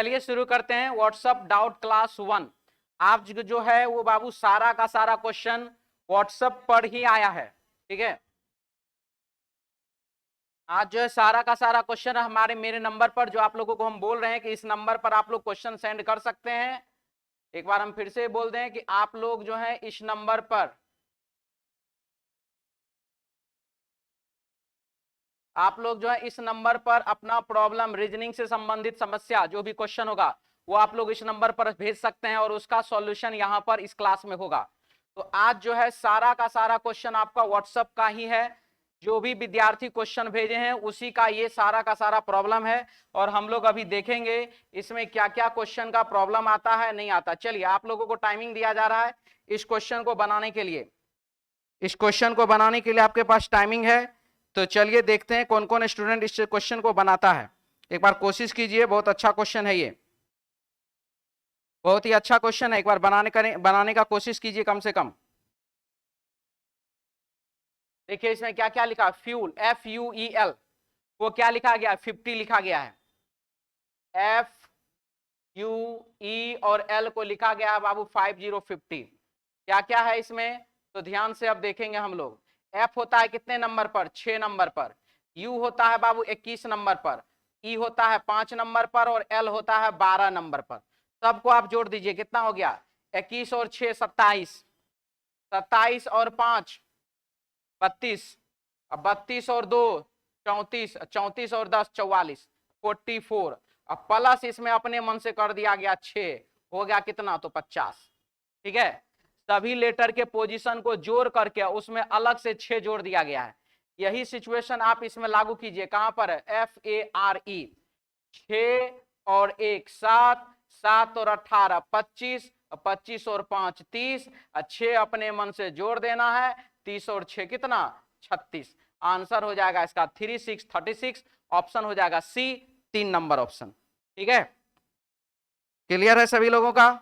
चलिए शुरू करते हैं व्हाट्सअप डाउट क्लास 1। आप जो है वो बाबू सारा का सारा क्वेश्चन व्हाट्सअप पर ही आया है, ठीक है। आज जो है सारा का सारा क्वेश्चन हमारे मेरे नंबर पर जो आप लोगों को हम बोल रहे हैं कि इस नंबर पर आप लोग क्वेश्चन सेंड कर सकते हैं। एक बार हम फिर से बोल दें कि आप लोग जो है इस नंबर पर इस नंबर पर अपना प्रॉब्लम रीजनिंग से संबंधित समस्या जो भी क्वेश्चन होगा वो आप लोग इस नंबर पर भेज सकते हैं और उसका सॉल्यूशन यहां पर इस क्लास में होगा। तो आज जो है सारा का सारा क्वेश्चन आपका व्हाट्सएप का ही है। जो भी विद्यार्थी क्वेश्चन भेजे हैं उसी का ये सारा का सारा प्रॉब्लम है और हम लोग अभी देखेंगे इसमें क्या क्या क्वेश्चन का प्रॉब्लम आता है नहीं आता। चलिए आप लोगों को टाइमिंग दिया जा रहा है इस क्वेश्चन को बनाने के लिए। इस क्वेश्चन को बनाने के लिए आपके पास टाइमिंग है, तो चलिए देखते हैं कौन कौन स्टूडेंट इस क्वेश्चन को बनाता है। एक बार कोशिश कीजिए, बहुत अच्छा क्वेश्चन है ये, बहुत ही अच्छा क्वेश्चन है। एक बार बनाने का कोशिश कीजिए कम से कम। देखिए इसमें क्या क्या लिखा, फ्यूल FUEL वो क्या लिखा गया, 50 लिखा गया है। FUE और L को लिखा गया है बाबू 5050। क्या क्या है इसमें तो ध्यान से अब देखेंगे हम लोग। F होता है कितने नंबर पर, 6 नंबर पर। U होता है बाबू 21 नंबर पर। E होता है 5 नंबर पर और L होता है 12 नंबर पर। सबको आप जोड़ दीजिए, कितना हो गया, 21 और 6 27, 27 और 5 32, 32 और 2 34, 34 और 10 44, 44। अब प्लस इसमें अपने मन से कर दिया गया 6, हो गया कितना तो 50, ठीक है। सभी लेटर के पोजीशन को जोड़ करके उसमें अलग से 6 जोड़ दिया गया है। यही सिचुएशन आप इसमें लागू कीजिए, कहां पर है, FARE 6 और 1 7, 7 और 18 25, 25 और 5 30, 6 अपने मन से जोड़ देना है, 30 और 6 कितना 36। आंसर हो जाएगा इसका 3636। ऑप्शन हो जाएगा C, 3 नंबर ऑप्शन, ठीक है। क्लियर है सभी लोगों का।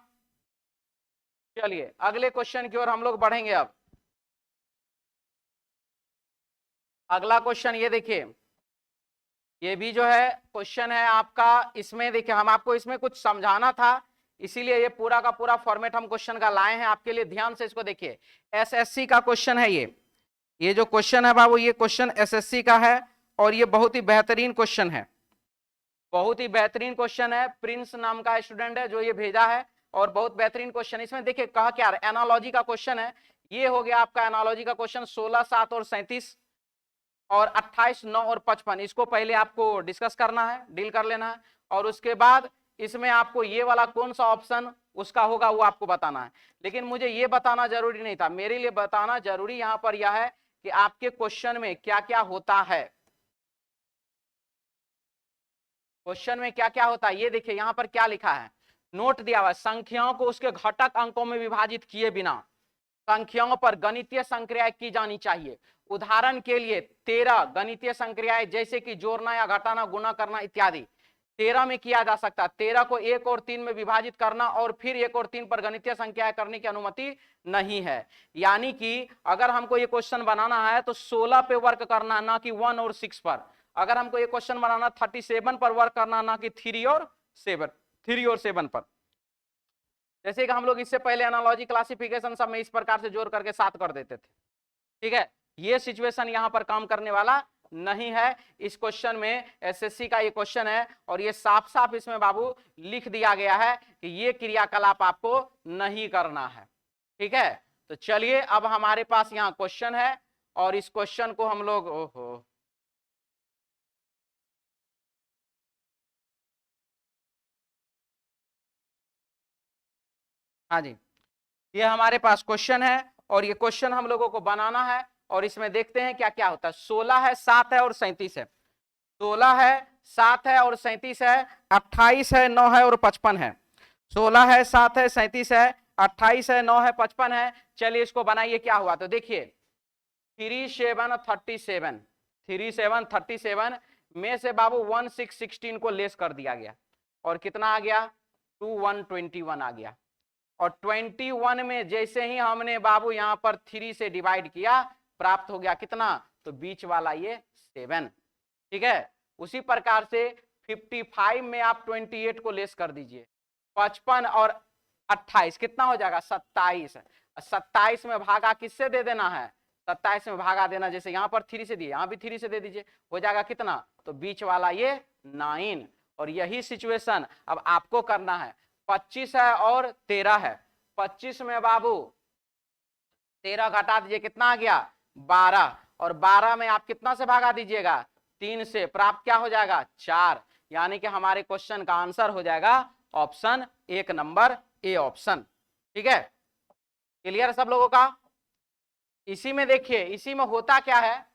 चलिए अगले क्वेश्चन की ओर हम लोग बढ़ेंगे। अब अगला क्वेश्चन ये देखिए, ये भी जो है क्वेश्चन है आपका। इसमें देखिए हम आपको इसमें कुछ समझाना था, इसीलिए ये पूरा का पूरा फॉर्मेट हम क्वेश्चन का लाए हैं आपके लिए। ध्यान से इसको देखिए, SSC का क्वेश्चन है ये जो क्वेश्चन है बाबू, ये क्वेश्चन SSC का है और ये बहुत ही बेहतरीन क्वेश्चन है, बहुत ही बेहतरीन क्वेश्चन है। प्रिंस नाम का स्टूडेंट है जो ये भेजा है और बहुत बेहतरीन क्वेश्चन। इसमें देखिए कहा क्या, एनालॉजी का क्वेश्चन है। ये हो गया आपका एनालॉजी का क्वेश्चन, 16 7 और 37 और 28 9 और 55। इसको पहले आपको डिस्कस करना है, डील कर लेना है और उसके बाद इसमें आपको ये वाला कौन सा ऑप्शन उसका होगा वो आपको बताना है। लेकिन मुझे ये बताना जरूरी नहीं था, मेरे लिए बताना जरूरी यहां पर यह है कि आपके क्वेश्चन में क्या क्या होता है, क्वेश्चन में क्या क्या होता है। ये देखिए यहां पर क्या लिखा है, नोट दिया हुआ है, संख्याओं को उसके घटक अंकों में विभाजित किए बिना संख्याओं पर गणितीय संक्रियाएं की जानी चाहिए। उदाहरण के लिए 13 गणितीय संक्रियाएं जैसे कि जोड़ना या घटाना, गुणा करना इत्यादि 13 में किया जा सकता है। 13 को 1 और 3 में विभाजित करना और फिर 1 और 3 पर गणितीय संख्याएं करने की अनुमति नहीं है। यानी कि अगर हमको ये क्वेश्चन बनाना है तो 16 पे वर्क करना, ना कि 1 और 6 पर। अगर हमको ये क्वेश्चन बनाना 37 पर वर्क करना, ना कि 3 और 7 पर। जैसे कि हम लोग इससे पहले एनालॉजी क्लासिफिकेशन सब में इस प्रकार से जोड़ करके 7 कर देते थे, ठीक है। ये सिचुएशन यहां पर काम करने वाला नहीं है। इस क्वेश्चन में SSC का ये क्वेश्चन है और ये साफ साफ इसमें बाबू लिख दिया गया है कि ये क्रियाकलाप आपको नहीं करना है, ठीक है। तो चलिए अब हमारे पास यहाँ क्वेश्चन है और इस क्वेश्चन को हम लोग, ओहो हाँ जी, ये हमारे पास क्वेश्चन है और ये क्वेश्चन हम लोगों को बनाना है और इसमें देखते हैं क्या क्या होता है। 16 है, 7 है और 37 है। 16 है, 7 है और 37 है, 28 है, 9 है और 55 है। 16 है, 7 है, 37 है, 28 है, 9 है, 55 है। चलिए इसको बनाइए, क्या हुआ तो देखिए 37 में से बाबू 16 को लेस कर दिया गया और कितना आ गया 21 आ गया। और 21 में जैसे ही हमने बाबू यहां पर 3 से डिवाइड किया प्राप्त हो गया कितना तो बीच वाला ये 7, ठीक है। उसी प्रकार से 55 में आप 28 को लेस कर दीजिए, 55 और 28 कितना हो जाएगा 27। 27 में भागा किससे दे देना है, 27 में भागा देना, जैसे यहाँ पर 3 से दिए यहाँ भी 3 से दे दीजिए, हो जाएगा कितना, तो बीच वाला ये 9। और यही सिचुएशन अब आपको करना है। 25 है और 13 है, 25 में बाबू 13 घटा दीजिए, कितना आ गया 12, और 12 में आप कितना से भागा दीजिएगा 3 से, प्राप्त क्या हो जाएगा 4। यानी कि हमारे क्वेश्चन का आंसर हो जाएगा ऑप्शन 1 नंबर ए ऑप्शन। ठीक है, क्लियर सब लोगों का। इसी में देखिए, इसी में होता क्या है,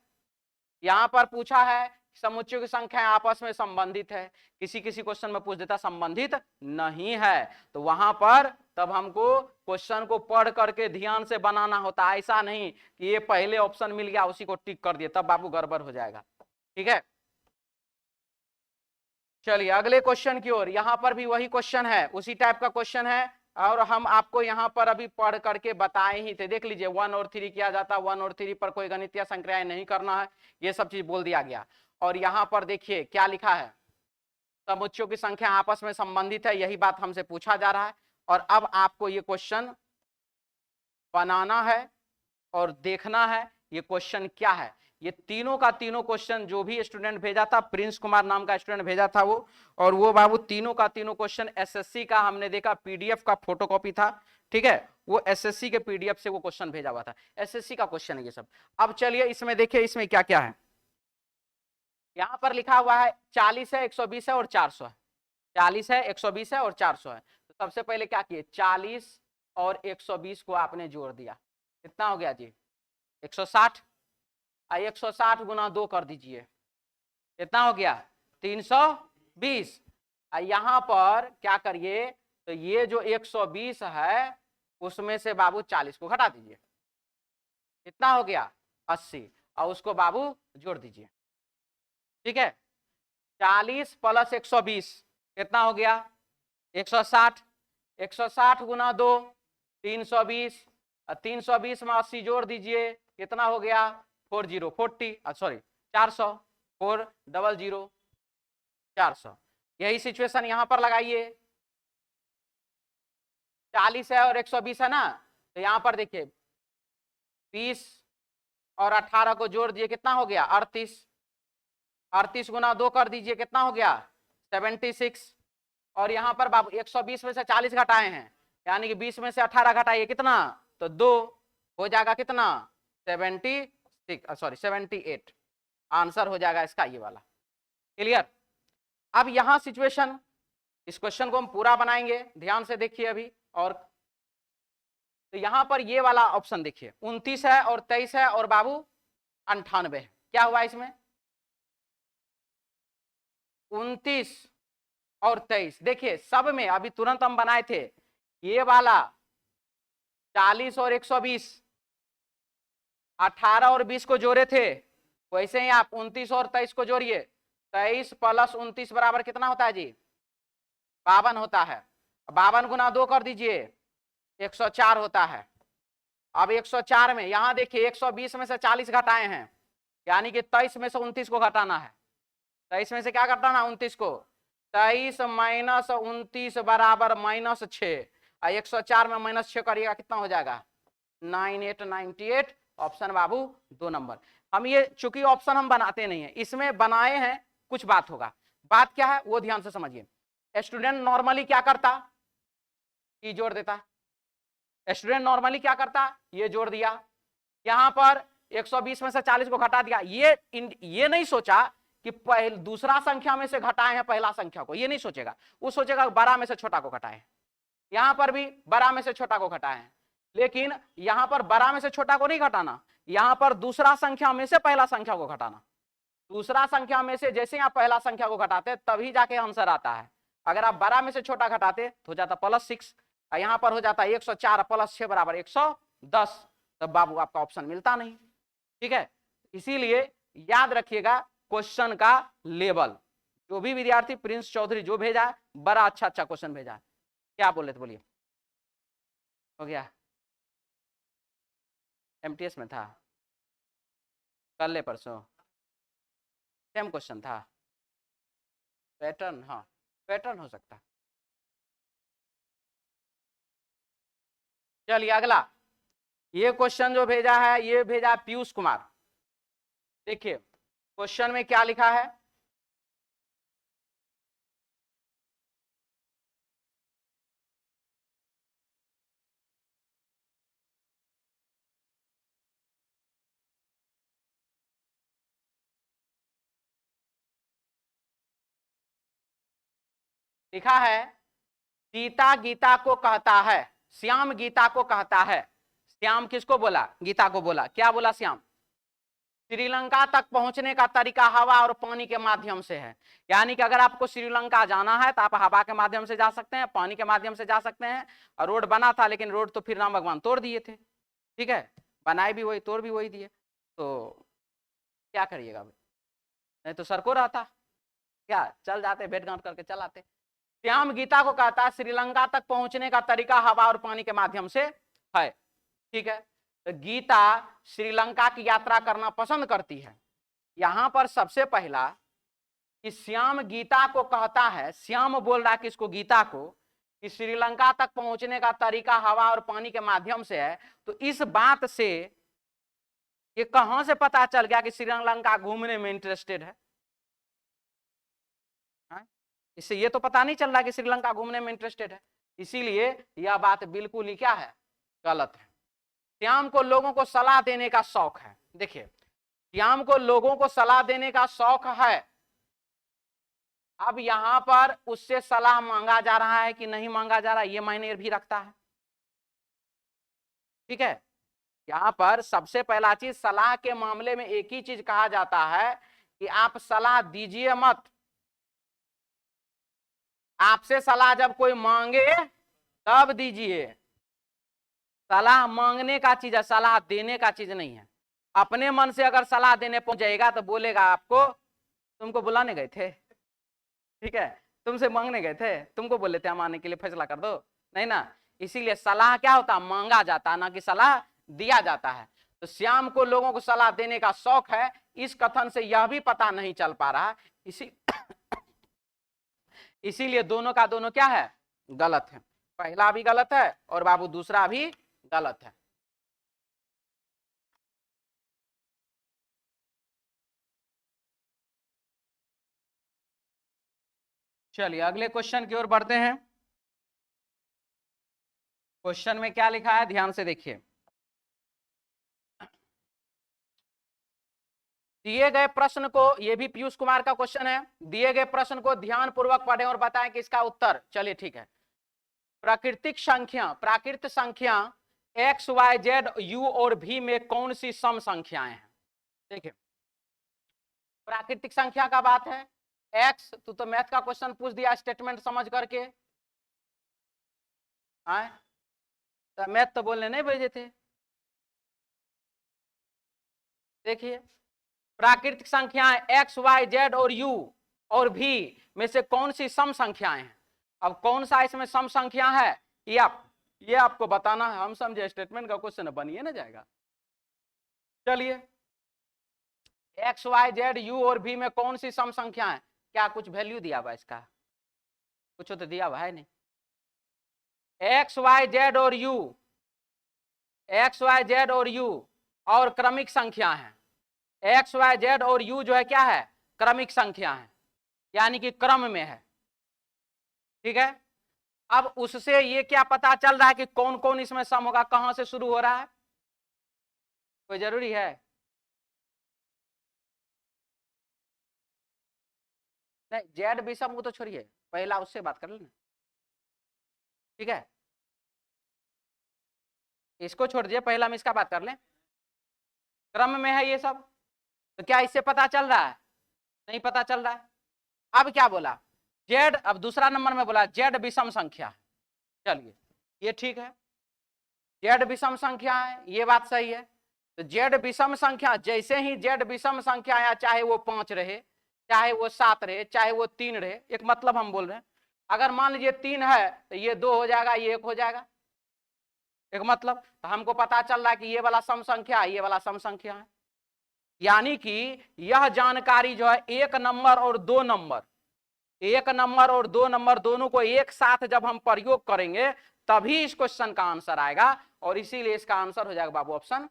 यहां पर पूछा है समुच्चयों की संख्या आपस में संबंधित है, किसी किसी क्वेश्चन में पूछ देता संबंधित नहीं है, तो वहां पर तब हमको क्वेश्चन को पढ़ करके ध्यान से बनाना होता है, ऐसा नहीं कि ये पहले ऑप्शन मिल गया उसी को टिक कर दिए, तब बाबू गड़बड़ हो जाएगा। ठीक है, चलिए अगले क्वेश्चन की ओर। यहां पर भी वही क्वेश्चन है, उसी टाइप का क्वेश्चन है, और हम आपको यहां पर अभी पढ़ करके बताए ही थे। देख लीजिए 1 और 3 किया जाता, 1 और 3 पर कोई गणितीय संक्रियाएं नहीं करना है, ये सब चीज बोल दिया गया। और यहां पर देखिए क्या लिखा है, समुच्चयों की संख्या आपस में संबंधित है, यही बात हमसे पूछा जा रहा है। और अब आपको ये क्वेश्चन बनाना है और देखना है ये क्वेश्चन क्या है। ये तीनों का तीनों क्वेश्चन जो भी स्टूडेंट भेजा था, प्रिंस कुमार नाम का स्टूडेंट भेजा था वो, और वो बाबू तीनों का तीनों क्वेश्चन एसएससी का हमने देखा पीडीएफ का फोटोकॉपी था। ठीक है, वो एसएससी के पीडीएफ से वो क्वेश्चन भेजा हुआ था, एसएससी का क्वेश्चन है ये सब। अब चलिए इसमें देखिए इसमें क्या क्या है। यहां पर लिखा हुआ है 40 है, 120 है और 400 है। 40 है, 120 है और 400 है। तो सबसे पहले क्या किए, 40 और 120 को आपने जोड़ दिया, कितना हो गया जी 160। 160 गुना 2 कर दीजिए, कितना हो गया 320। यहां पर क्या करिए, तो ये जो 120 है उसमें से बाबू 40 को घटा दीजिए, कितना हो गया 80, और उसको बाबू जोड़ दीजिए। ठीक है, 40 प्लस 120 कितना हो गया 160। 160 गुना 2 320, 320 में 80 जोड़ दीजिए, कितना हो गया 40 सॉरी 400, 400 400। यही सिचुएशन यहां पर लगाइए, 40 है और 120 है ना, तो यहां पर देखिए 20 और 18 को जोड़ दिए, कितना हो गया 38। 38 गुना 2 कर दीजिए, कितना हो गया 76। और यहां पर बाबू 120 में से 40 घटाए हैं, यानी कि 20 में से 18 घटाइए, कितना तो 2, हो जाएगा कितना 78। आंसर हो जाएगा इसका ये वाला। क्लियर। अब यहां सिचुएशन, इस क्वेश्चन को हम पूरा बनाएंगे, ध्यान से देखिए अभी। और तो यहां पर ये वाला ऑप्शन देखिए 29 है और 23 है और बाबू 98 है। क्या हुआ इसमें 29 और 23, देखिए सब में अभी तुरंत हम बनाए थे, ये वाला 40 और 120 18 और 20 को जोड़े थे, वैसे ही आप 29 और 23 को जोड़िए, 23 प्लस 29 बराबर कितना होता है जी 52 होता है। 52 गुना 2 कर दीजिए 104 होता है। अब 104 में यहां देखिए 120 में से 40 घटाए हैं, यानी कि 23 में से 29 को घटाना है। 23 में से क्या घटाना 29 को, 23 माइनस 29 बराबर -6, 104 में -6 करिएगा, कितना हो जाएगा 9898। ऑप्शन बाबू 2 नंबर। हम ये चूंकि ऑप्शन हम बनाते नहीं है, इसमें बनाए हैं कुछ बात होगा, बात क्या है वो ध्यान से समझिए। स्टूडेंट नॉर्मली क्या करता, ये जोड़ देता, स्टूडेंट नॉर्मली क्या करता ये जोड़ दिया, यहां पर 120 में से 40 को घटा दिया, ये नहीं सोचा कि दूसरा संख्या में से घटाए हैं पहला संख्या को, ये नहीं सोचेगा, वो सोचेगा बड़ा में से छोटा को घटाए। यहां पर भी बड़ा में से छोटा को घटाए हैं, लेकिन यहां पर बड़ा में से छोटा को नहीं घटाना, यहां पर दूसरा संख्या में से पहला संख्या को घटाना। दूसरा संख्या में से जैसे आप पहला संख्या को घटाते तभी जाके आंसर आता है। अगर आप बड़ा में से छोटा घटाते तो हो जाता +6, यहां पर हो जाता 104 प्लस 6 बराबर 110, तब बाबू आपका ऑप्शन मिलता नहीं। ठीक है, इसीलिए याद रखिएगा क्वेश्चन का लेवल, जो भी विद्यार्थी प्रिंस चौधरी जो भेजा बड़ा अच्छा अच्छा क्वेश्चन भेजा। क्या बोले थे बोलिए, हो गया एमटीएस में था कल परसों सेम क्वेश्चन था। पैटर्न, हाँ पैटर्न हो सकता है। चलिए अगला, ये क्वेश्चन जो भेजा है ये भेजा पीयूष कुमार। देखिए क्वेश्चन में क्या लिखा है, लिखा है सीता गीता को कहता है, श्याम गीता को कहता है। श्याम किसको बोला? गीता को बोला। क्या बोला श्याम? श्रीलंका तक पहुंचने का तरीका हवा और पानी के माध्यम से है। यानी कि अगर आपको श्रीलंका जाना है तो आप हवा के माध्यम से जा सकते हैं, पानी के माध्यम से जा सकते हैं। और रोड बना था, लेकिन रोड तो फिर राम भगवान तोड़ दिए थे, ठीक है, बनाए भी वही, तोड़ भी वही दिए, तो क्या करिएगा भाई, नहीं तो सर को रहता क्या, चल जाते भेंट गांठ करके चल आते। श्याम गीता को कहता है श्रीलंका तक पहुंचने का तरीका हवा और पानी के माध्यम से है, ठीक है। तो गीता श्रीलंका की यात्रा करना पसंद करती है। यहां पर सबसे पहला कि श्याम गीता को कहता है, श्याम बोल रहा है किसको? गीता को, कि श्रीलंका तक पहुंचने का तरीका हवा और पानी के माध्यम से है। तो इस बात से ये कहां से पता चल गया कि श्रीलंका घूमने में इंटरेस्टेड है? इससे ये तो पता नहीं चल रहा कि श्रीलंका घूमने में इंटरेस्टेड है। इसीलिए यह बात बिल्कुल ही क्या है, गलत है। श्याम को लोगों को सलाह देने का शौक है। देखिए श्याम को लोगों को सलाह देने का शौक है। अब यहां पर उससे सलाह मांगा जा रहा है कि नहीं मांगा जा रहा है, ये मायने भी रखता है, ठीक है। यहां पर सबसे पहला चीज, सलाह के मामले में एक ही चीज कहा जाता है कि आप सलाह दीजिए मत। आपसे सलाह जब कोई मांगे तब दीजिए। सलाह मांगने का चीज है, सलाह देने का चीज नहीं है। अपने मन से अगर सलाह देने पहुंच जाएगा तो बोलेगा आपको, तुमको बुलाने गए थे, ठीक है, तुमसे मांगने गए थे, तुमको बोले थे हम आने के लिए, फैसला कर दो, नहीं ना। इसीलिए सलाह क्या होता है, मांगा जाता है, ना कि सलाह दिया जाता है। तो श्याम को लोगों को सलाह देने का शौक है, इस कथन से यह भी पता नहीं चल पा रहा, इसीलिए दोनों का दोनों क्या है, गलत है। पहला भी गलत है और बाबू दूसरा भी गलत है। चलिए अगले क्वेश्चन की ओर बढ़ते हैं। क्वेश्चन में क्या लिखा है, ध्यान से देखिए। दिए गए प्रश्न को, यह भी पीयूष कुमार का क्वेश्चन है, दिए गए प्रश्न को ध्यान पूर्वक पढ़ें और बताएं कि इसका उत्तर। चलिए ठीक है। प्राकृतिक संख्या एक्स वाई जेड यू और भी में कौन सी सम संख्याएं हैं? देखिए प्राकृतिक संख्या का बात है, एक्स तो मैथ का क्वेश्चन पूछ दिया स्टेटमेंट समझ करके, तो मैथ तो बोलने नहीं भेजे थे। देखिए प्राकृतिक संख्याएं एक्स वाई जेड और यू और भी में से कौन सी सम संख्याएं हैं? अब कौन सा इसमें सम संख्या है ये आपको बताना है। हम समझे स्टेटमेंट का क्वेश्चन बनिए ना जाएगा। चलिए एक्स वाई जेड यू और भी में कौन सी सम संख्या है? क्या कुछ वैल्यू दिया हुआ इसका? कुछ तो दिया हुआ है नहीं। एक्स वाई जेड और यू, एक्स वाई जेड और यू और क्रमिक संख्या है। एक्स वाई जेड और यू जो है क्या है, क्रमिक संख्या है, यानी कि क्रम में है, ठीक है। अब उससे ये क्या पता चल रहा है कि कौन कौन इसमें सम होगा, कहां से शुरू हो रहा है? कोई जरूरी है? नहीं, जेड भी सम, वो तो छोड़िए, पहला उससे बात कर लेना, ठीक है। इसको छोड़ दीजिए, पहला हम इसका बात कर लें। क्रम में है ये सब, तो क्या इससे पता चल रहा है? नहीं पता चल रहा है। अब क्या बोला, जेड, अब दूसरा नंबर में बोला जेड विषम संख्या है। चलिए ये ठीक है, जेड विषम संख्या है, ये बात सही है। तो जेड विषम संख्या, जैसे ही जेड विषम संख्या आया, चाहे वो 5 रहे, चाहे वो 7 रहे, चाहे वो 3 रहे, एक मतलब हम बोल रहे हैं, अगर मान लीजिए 3 है तो ये 2 हो जाएगा, ये 1 हो जाएगा, एक मतलब। तो हमको पता चल रहा है कि ये वाला सम संख्या है, ये वाला सम संख्या है। यानी कि यह जानकारी जो है 1 नंबर और 2 नंबर, 1 नंबर और 2 नंबर दोनों को एक साथ जब हम प्रयोग करेंगे तभी इस क्वेश्चन का आंसर आएगा, और इसीलिए इसका आंसर हो जाएगा बाबू ऑप्शन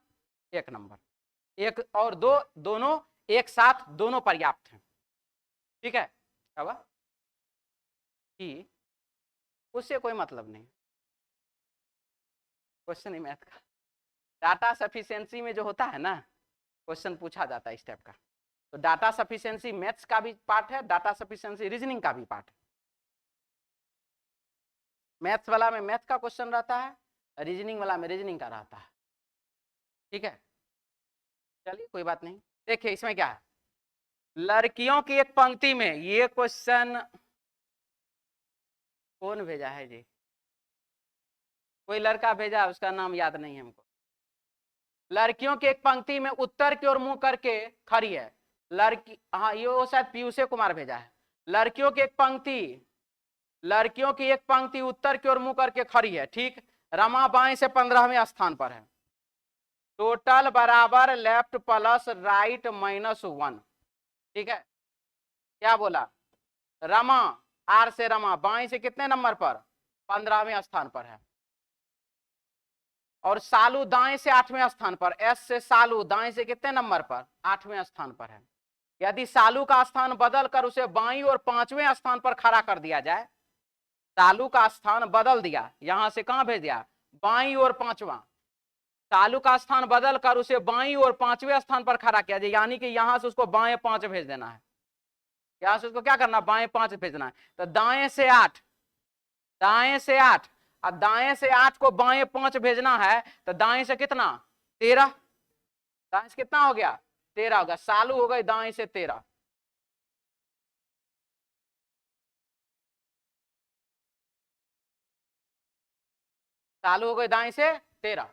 1 नंबर। 1 और 2 दोनों एक साथ दोनों पर्याप्त हैं। ठीक है, अब कि उससे कोई मतलब नहीं, क्वेश्चन ही मैथ का। डाटा सफिशिएंसी में जो होता है ना, क्वेश्चन पूछा जाता है इस टाइप का, तो डाटा सफिशिएंसी मैथ्स का भी पार्ट है, डाटा सफिशिएंसी रीजनिंग का भी पार्ट है। मैथ्स वाला में मैथ का क्वेश्चन रहता है, रीजनिंग वाला में रीजनिंग का रहता है। ठीक है, चलिए कोई बात नहीं। देखिए इसमें क्या है, लड़कियों की एक पंक्ति में, ये क्वेश्चन कौन भेजा है जी, कोई लड़का भेजा, उसका नाम याद नहीं है हमको। लड़कियों की एक पंक्ति में उत्तर की ओर मुंह करके खड़ी है लड़की, हाँ ये वो शायद पीयूष कुमार भेजा है। लड़कियों की एक पंक्ति उत्तर की ओर मुंह करके खड़ी है, ठीक। रमा बाएं से 15वें स्थान पर है। टोटल बराबर लेफ्ट प्लस राइट -1। ठीक है, क्या बोला, रमा, आर से रमा बाएं से कितने नंबर पर, 15वें स्थान पर है। और सालू दाएं से 8वें स्थान पर, एस से सालू दाएं से कितने नंबर पर, 8वें स्थान पर है। यदि सालू का स्थान बदल कर उसे बाईं और 5वें स्थान पर खड़ा कर दिया जाए, सालू का स्थान बदल दिया, यहां से कहां भेज दिया, बाईं और 5वां, सालू का स्थान बदल कर उसे बाईं और 5वें स्थान पर खड़ा किया जाए, यानी कि यहां से उसको बाएं 5 भेज देना है, यहां से उसको क्या करना, बाएं 5 भेजना है। तो दाएं से 8, दाएं से 8, अब दाएं से 8 को बाएं 5 भेजना है, तो दाएं से कितना, 13, दाएं से कितना हो गया, 13 हो गया, सालू हो गई दाएं से 13। सालू हो गई दाएं से 13।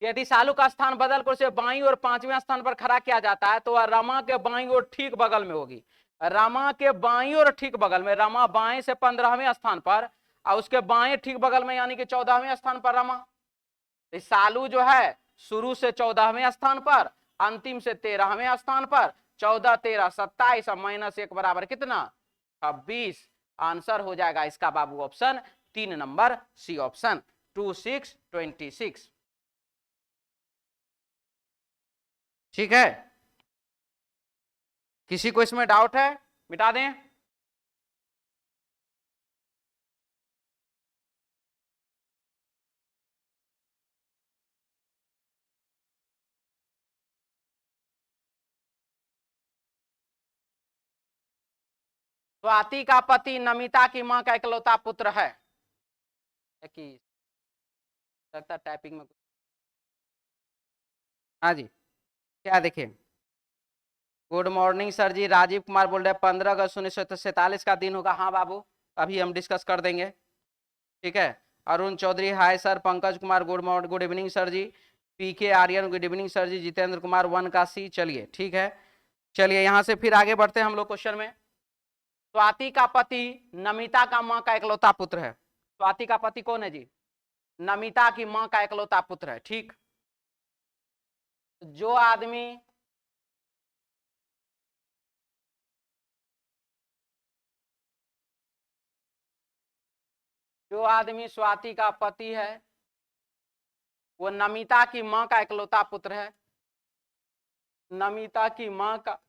यदि सालू का स्थान बदल कर उसे बाईं और 5वें स्थान पर खड़ा किया जाता है, तो वह रमा के बाईं और ठीक बगल में होगी, रमा के बाईं और ठीक बगल में, रमा बाएं से 15वें स्थान पर, और उसके बाएं ठीक बगल में यानी कि 14वें स्थान पर रमा। सालू जो है शुरू से 14वें स्थान पर, अंतिम से 13वें स्थान पर, 14 13 27 और -1 बराबर कितना, 26। आंसर हो जाएगा इसका बाबू ऑप्शन 3 नंबर सी ऑप्शन 2 6 26। ठीक है, किसी को इसमें डाउट है, मिटा दें। स्वाति का पति नमिता की मां का इकलौता पुत्र है, कि लगता टाइपिंग में, हाँ जी, क्या देखिए, गुड मॉर्निंग सर जी, राजीव कुमार बोल रहे हैं 15 अगस्त 1947 का दिन होगा। हाँ बाबू, अभी हम डिस्कस कर देंगे। ठीक है, Arun Chaudhary hi sir, Pankaj Kumar good morning, good evening sir ji, PK Aryan good evening sir ji, Jitendra Kumar 1 का सी। चलिए ठीक है, चलिए यहां से फिर आगे बढ़ते हैं हम लोग क्वेश्चन में। स्वाति का पति नमिता का मां का इकलौता पुत्र है। स्वाति का पति कौन है जी, नमिता की मां का इकलौता पुत्र है। ठीक, जो आदमी स्वाति का पति है, वो नमिता की मां का इकलौता पुत्र है, नमिता की मां का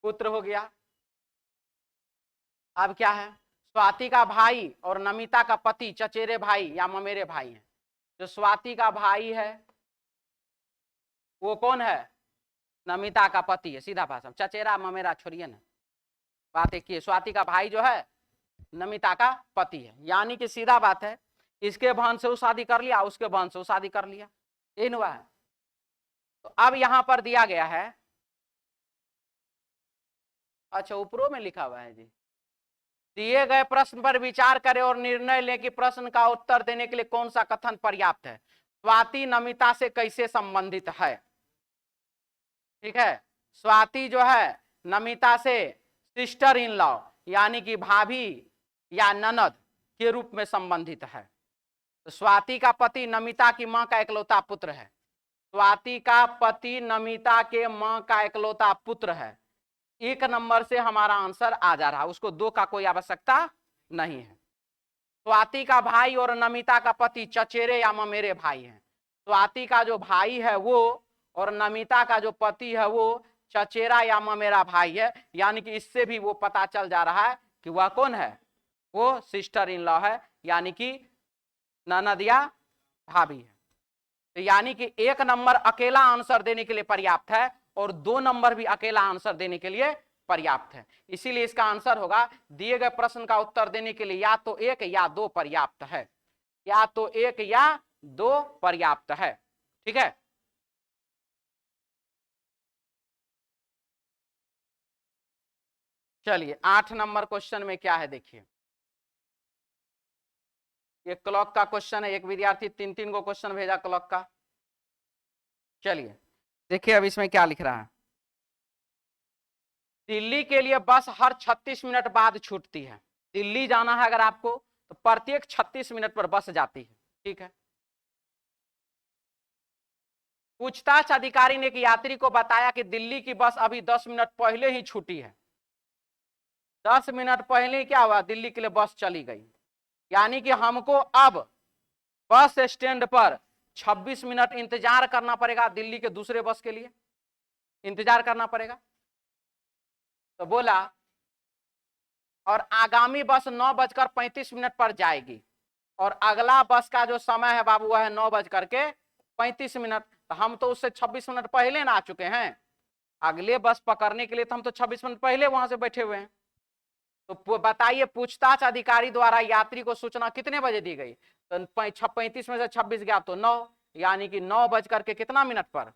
पुत्र हो गया। अब क्या है, स्वाति का भाई और नमिता का पति चचेरे भाई या ममेरे भाई हैं। जो स्वाति का भाई है वो कौन है, नमिता का पति है, सीधा भाषा, चचेरा ममेरा छोड़िए ना, बात एक ही है। स्वाति का भाई जो है नमिता का पति है, यानी कि सीधा बात है, इसके भान से वो शादी कर लिया, उसके भान से वो शादी कर लिया, ये हुआ है। तो अब यहां पर दिया गया है, अच्छा ऊपरों में लिखा हुआ है जी, दिए गए प्रश्न पर विचार करें और निर्णय लें कि प्रश्न का उत्तर देने के लिए कौन सा कथन पर्याप्त है। स्वाति नमिता से कैसे संबंधित है। ठीक है, स्वाति जो है नमिता से सिस्टर इन लॉ यानी कि भाभी या ननद के रूप में संबंधित है। तो स्वाति का पति नमिता की मां का इकलौता पुत्र है, स्वाति का पति नमिता के मां का इकलौता पुत्र है, 1 नंबर से हमारा आंसर आ जा रहा, उसको 2 का कोई आवश्यकता नहीं है। स्वाति का भाई और नमिता का पति चचेरे या ममेरे भाई हैं। स्वाति का जो भाई है वो और नमिता का जो पति है वो चचेरा या ममेरा भाई है, यानी कि इससे भी वो पता चल जा रहा है कि वह कौन है, वो सिस्टर इन लॉ है, यानी कि ननद या भाभी है। तो यानी कि 1 नंबर अकेला आंसर देने के लिए पर्याप्त है और 2 नंबर भी अकेला आंसर देने के लिए पर्याप्त है। इसीलिए इसका आंसर होगा, दिए गए प्रश्न का उत्तर देने के लिए या तो 1 या 2 पर्याप्त है, या तो 1 या 2 पर्याप्त है। ठीक है, चलिए 8 नंबर क्वेश्चन में क्या है देखिए। ये क्लॉक का क्वेश्चन है, एक विद्यार्थी 3-3 को क्वेश्चन भेजा क्लॉक का। चलिए देखिए अब इसमें क्या लिख रहा है। दिल्ली के लिए बस हर 36 मिनट बाद छूटती है। दिल्ली जाना है अगर आपको तो प्रत्येक 36 मिनट पर बस जाती है। ठीक है, पूछताछ अधिकारी ने एक यात्री को बताया कि दिल्ली की बस अभी 10 मिनट पहले ही छूटी है। 10 मिनट पहले ही क्या हुआ, दिल्ली के लिए बस चली गई, यानी कि हमको अब बस स्टैंड पर 26 मिनट इंतजार करना पड़ेगा, दिल्ली के दूसरे बस के लिए इंतजार करना पड़ेगा। तो बोला और आगामी बस 9:35 पर जाएगी और अगला बस का जो समय है बाबू वह है 9:35। तो हम तो उससे 26 मिनट पहले ना आ चुके हैं, अगले बस पकड़ने के लिए तो हम तो 26 मिनट पहले वहां से बैठे हुए हैं। तो बताइए पूछताछ अधिकारी द्वारा यात्री को सूचना कितने बजे दी गई, तो 35 में से 26 गया तो 9, यानी कि 9 कितना मिनट पर,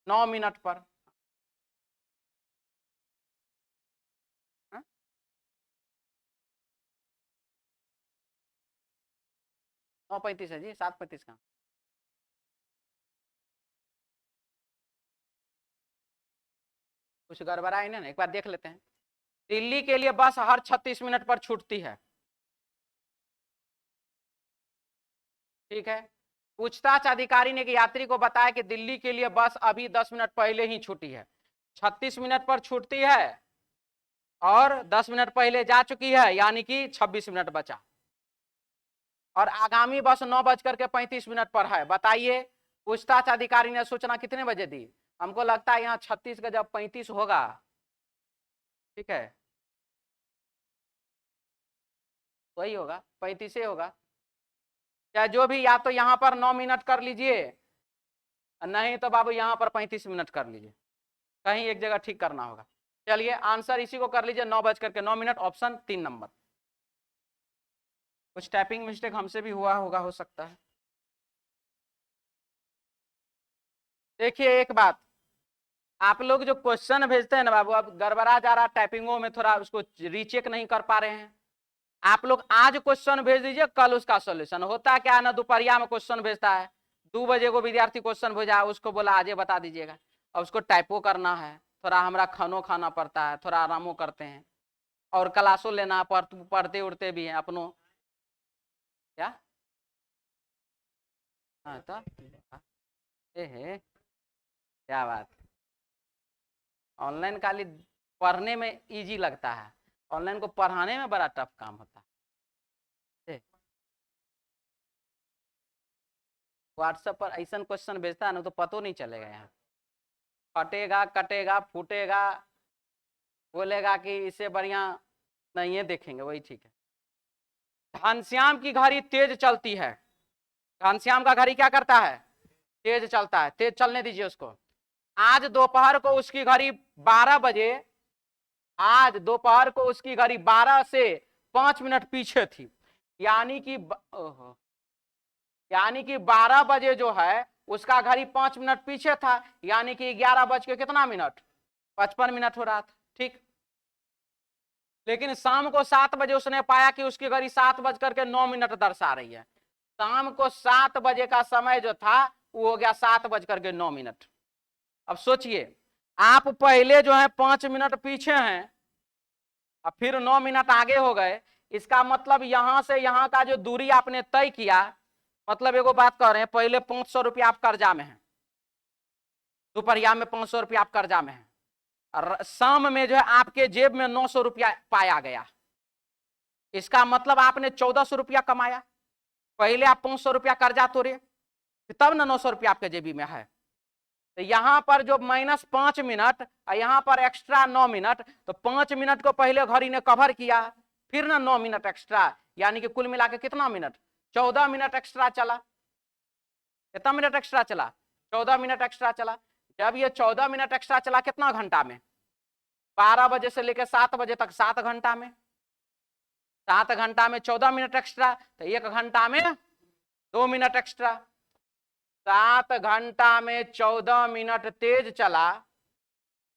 9 मिनट पर। 9:35 है जी, 7:35 का। कुछ गड़बड़ा है ना, एक बार देख लेते हैं। दिल्ली के लिए बस हर 36 मिनट पर छूटती है। ठीक है, पूछताछ अधिकारी ने यात्री को बताया कि दिल्ली के लिए बस अभी 10 मिनट पहले ही छूटी है। 36 मिनट पर छूटती है और 10 मिनट पहले जा चुकी है, यानी कि 26 मिनट बचा और आगामी बस 9:35 पर है। बताइए पूछताछ अधिकारी ने सूचना कितने बजे दी, हमको लगता है यहाँ 36 का जब 35 होगा। ठीक है, वही होगा, 35 होगा, चाहे जो भी, या तो यहाँ पर 9 मिनट कर लीजिए, नहीं तो बाबू यहाँ पर 35 मिनट कर लीजिए, कहीं एक जगह ठीक करना होगा। चलिए आंसर इसी को कर लीजिए, 9:09, ऑप्शन 3 नंबर। कुछ टाइपिंग मिस्टेक हमसे भी हुआ होगा, हो सकता है। देखिए एक बात, आप लोग जो क्वेश्चन भेजते हैं ना बाबू, अब गड़बड़ा जा रहा टाइपिंगों में, थोड़ा उसको रीचेक नहीं कर पा रहे हैं। आप लोग आज क्वेश्चन भेज दीजिए, कल उसका सॉल्यूशन होता है क्या है ना, दोपहरिया में क्वेश्चन भेजता है, 2 बजे को विद्यार्थी क्वेश्चन भेजा, उसको बोला आज बता दीजिएगा, और उसको टाइपो करना है, थोड़ा हमारा खानो खाना पड़ता है, थोड़ा आरामो करते हैं और क्लासो लेना पढ़ते उड़ते भी हैं अपनों। क्या हाँ तो क्या बात, ऑनलाइन खाली पढ़ने में इजी लगता है, ऑनलाइन को पढ़ाने में बड़ा टफ काम होता है। व्हाट्सएप पर ऐसा क्वेश्चन भेजता है ना तो पतो नहीं चलेगा, यहाँ फटेगा कटेगा फूटेगा, बोलेगा कि इससे बढ़िया नहीं है, देखेंगे वही ठीक है। घनश्याम की घड़ी तेज चलती है, घनश्याम का घड़ी क्या करता है, तेज चलता है, तेज चलने दीजिए उसको। आज दोपहर को उसकी घड़ी 12 बजे, आज दोपहर को उसकी घड़ी 12 से 5 मिनट पीछे थी, यानी कि यानी कि 12 बजे जो है उसका घड़ी 5 मिनट पीछे था, यानी कि 11 बज के कितना मिनट, 55 मिनट हो रहा था। ठीक, लेकिन शाम को 7 बजे उसने पाया कि उसकी घड़ी 7:09 दर्शा रही है। शाम को 7 बजे का समय जो था वो हो गया 7:09। अब सोचिए आप पहले जो है 5 मिनट पीछे हैं, अब फिर 9 मिनट आगे हो गए, इसका मतलब यहां से यहां का जो दूरी आपने तय किया, मतलब एगो बात कह रहे हैं, पहले 500 रुपया आप कर्जा में हैं, दोपहरिया में 500 रुपया आप कर्जा में हैं, शाम में जो है आपके जेब में 900 रुपया पाया गया, इसका मतलब आपने 1400 रुपया कमाया। पहले आप 500 रुपया कर्जा तोड़े, तब ना 900 रुपया आपके जेबी में है। तो यहां पर जो -5 मिनट और यहां पर एक्स्ट्रा 9 मिनट, तो 5 मिनट को पहले घड़ी ने कवर किया, फिर ना 9 मिनट एक्स्ट्रा, यानी कि कुल मिला के कितना मिनट, 14 मिनट एक्स्ट्रा चला। कितना मिनट एक्स्ट्रा चला, 14 मिनट एक्स्ट्रा चला। जब ये 14 मिनट एक्स्ट्रा चला कितना घंटा में, 12 बजे से लेकर 7 बजे तक 7 घंटा में, 7 घंटा में 14 मिनट एक्स्ट्रा, तो 1 घंटा में 2 मिनट एक्स्ट्रा। 7 घंटा में 14 मिनट तेज चला,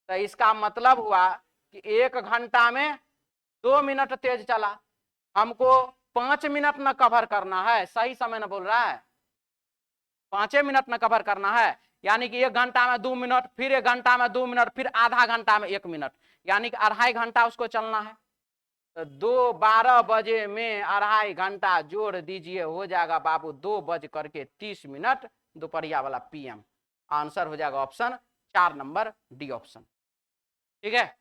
तो इसका मतलब हुआ कि 1 घंटा में 2 मिनट तेज चला। हमको 5 मिनट न कवर करना है, सही समय न बोल रहा है, 5 मिनट न कवर करना है, यानी कि 1 घंटा में 2 मिनट, फिर 1 घंटा में 2 मिनट, फिर आधा घंटा में 1 मिनट, यानी कि 2.5 घंटा उसको चलना है। तो 2:12 बजे में 2.5 घंटा जोड़ दीजिए, हो जाएगा बाबू 2:30 दोपहरिया वाला PM। आंसर हो जाएगा ऑप्शन 4 नंबर डी ऑप्शन। ठीक है,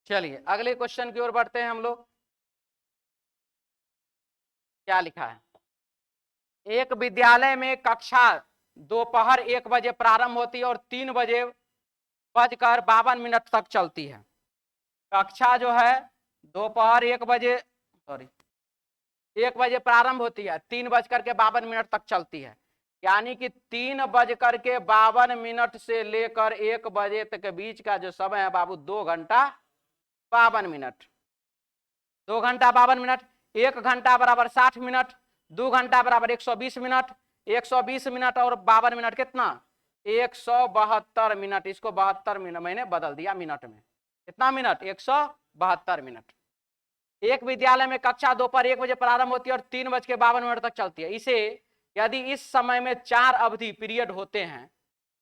चलिए अगले क्वेश्चन की ओर बढ़ते हैं हम लोग। क्या लिखा है, एक विद्यालय में कक्षा दोपहर 1 बजे प्रारंभ होती है और 3:52 तक चलती है। कक्षा जो है दोपहर 1 बजे 1 बजे प्रारंभ होती है, 3:52 तक चलती है, यानी कि 3:52 से लेकर 1 बजे तक के बीच का जो समय है बाबू 2 घंटा 52 मिनट। 2 घंटा 52 मिनट, 1 घंटा बराबर 60 मिनट, 2 घंटा बराबर 120 मिनट, 120 मिनट और 52 मिनट कितना, 172 मिनट। इसको 72 मिनट मैंने बदल दिया मिनट में, कितना मिनट, 172 मिनट। एक विद्यालय में कक्षा दोपहर 1 बजे प्रारंभ होती है और 3:52 तक चलती है। इसे यदि इस समय में 4 अवधि पीरियड होते हैं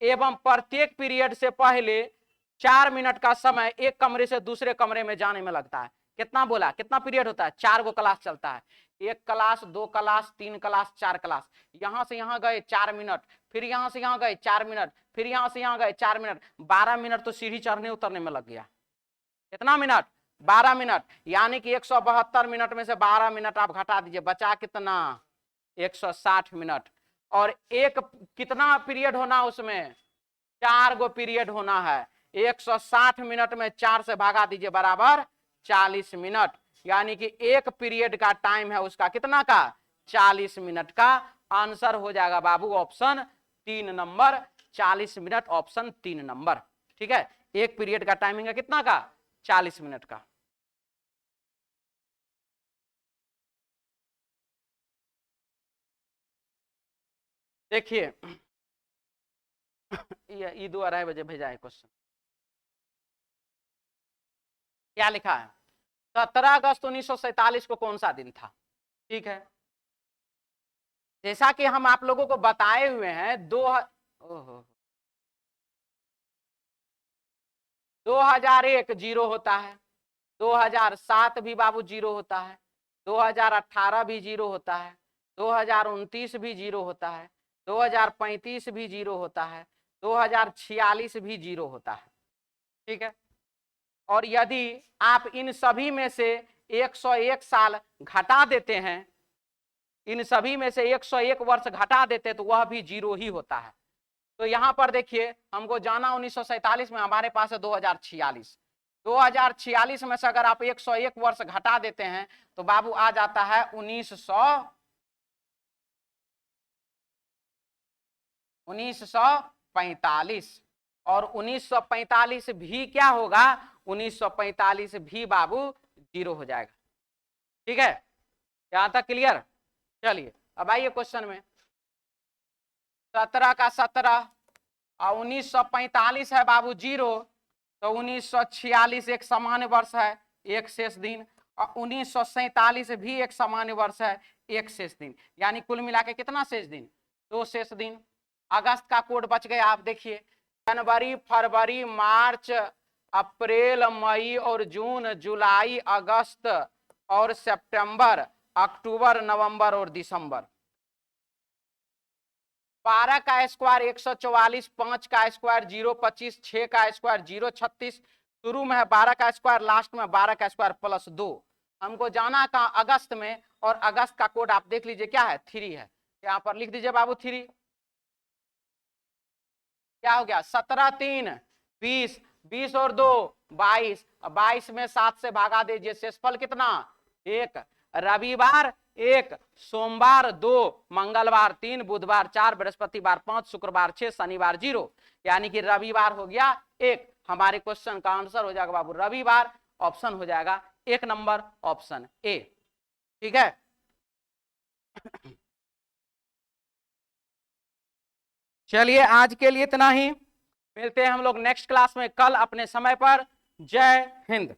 एवं प्रत्येक पीरियड से पहले 4 मिनट का समय एक कमरे से दूसरे कमरे में जाने में लगता है। कितना बोला, कितना पीरियड होता है, 4 गो क्लास चलता है, 1 क्लास 2 क्लास 3 क्लास 4 क्लास। यहां से यहां गए 4 मिनट, फिर यहां से यहां गए 4 मिनट, फिर यहां से यहां गए 4 मिनट, 12 मिनट तो सीढ़ी चढ़ने उतरने में लग गया। कितना मिनट, 12 मिनट, यानी कि 172 मिनट में से 12 मिनट आप घटा दीजिए, बचा कितना, 160 मिनट। और एक कितना पीरियड होना, उसमें 4 गो पीरियड होना है। 160 मिनट में 4 से भागा दीजिए बराबर 40 मिनट, यानी कि एक पीरियड का टाइम है उसका कितना का, 40 मिनट का। आंसर हो जाएगा बाबू option 3 number, 40 minute, option 3 number. ठीक है, एक पीरियड का टाइमिंग है कितना का, 40 मिनट का। देखिए ये 2:30 बजे भेजा है क्वेश्चन। क्या लिखा है, 17 अगस्त 1947 को कौन सा दिन था। ठीक है, जैसा कि हम आप लोगों को बताए हुए हैं 2001 जीरो होता है, 2007 भी बाबू जीरो होता है, 2018 भी जीरो होता है, 2029 भी जीरो होता है, 2035 भी जीरो होता है, 2046 भी जीरो होता है। ठीक है, और यदि आप इन सभी में से 101 साल घटा देते हैं, इन सभी में से 101 वर्ष घटा देते तो वह भी जीरो ही होता है। तो यहां पर देखिए हमको जाना 1947 में, हमारे पास है 2046। 2046 में से अगर आप 101 वर्ष घटा देते हैं तो बाबू आ जाता है 1945। और 1945 भी क्या होगा, 1945 भी बाबू जीरो हो जाएगा। ठीक है, यहां तक क्लियर। चलिए अब आइए क्वेश्चन में, 17 का 17 और 1945 है बाबू जीरो, तो 1946 एक सामान्य वर्ष है, एक शेष दिन, और 1947 भी एक सामान्य वर्ष है, एक शेष दिन, यानी कुल मिला के कितना शेष दिन, 2 शेष दिन। अगस्त का कोड बच गया, आप देखिए जनवरी फरवरी मार्च अप्रैल मई और जून जुलाई अगस्त और सितंबर अक्टूबर नवंबर और दिसंबर। 12 का स्क्वायर 144, 5 का स्क्वायर 025, 6 का स्क्वायर 036, शुरू में है 12 का स्क्वायर, लास्ट में 12 का स्क्वायर प्लस 2। हमको जाना कहाँ, अगस्त में, और अगस्त का कोड आप देख लीजिए क्या है, 3 है। यहाँ पर लिख दीजिए बाबू 3। क्या हो गया, 17 3 20, 20 और 2 22, 22 में 7 से भागा दीजिए, शेषफल कितना, 1। रविवार 1, सोमवार 2, मंगलवार 3, बुधवार 4, बृहस्पतिवार 5, शुक्रवार 6, शनिवार 0, यानी कि रविवार हो गया 1। हमारे क्वेश्चन का आंसर हो जाएगा बाबू रविवार, ऑप्शन हो जाएगा 1 नंबर, ऑप्शन ए। ठीक है। चलिए आज के लिए इतना ही, मिलते हैं हम लोग नेक्स्ट क्लास में कल अपने समय पर। जय हिंद।